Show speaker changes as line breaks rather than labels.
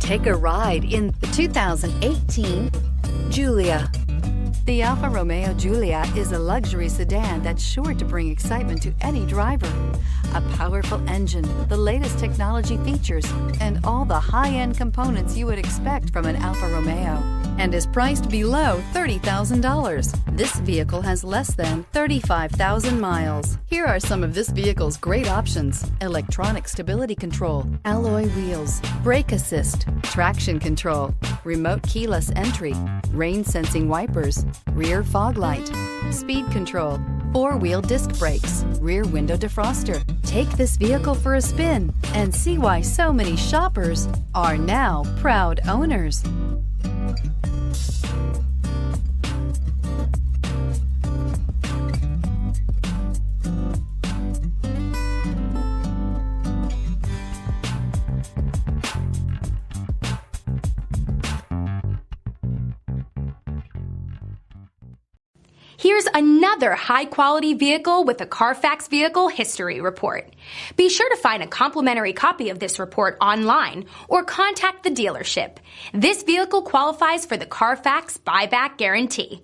Take a ride in the 2018 Giulia. The Alfa Romeo Giulia is a luxury sedan that's sure to bring excitement to any driver. A powerful engine, the latest technology features, and all the high-end components you would expect from an Alfa Romeo, and is priced below $30,000. This vehicle has less than 35,000 miles. Here are some of this vehicle's great options: electronic stability control, alloy wheels, brake assist, traction control, remote keyless entry, rain sensing wipers, rear fog light, speed control, four-wheel disc brakes, rear window defroster. Take this vehicle for a spin and see why so many shoppers are now proud owners.
Here's another high-quality vehicle with a Carfax Vehicle History Report. Be sure to find a complimentary copy of this report online or contact the dealership. This vehicle qualifies for the Carfax Buyback Guarantee.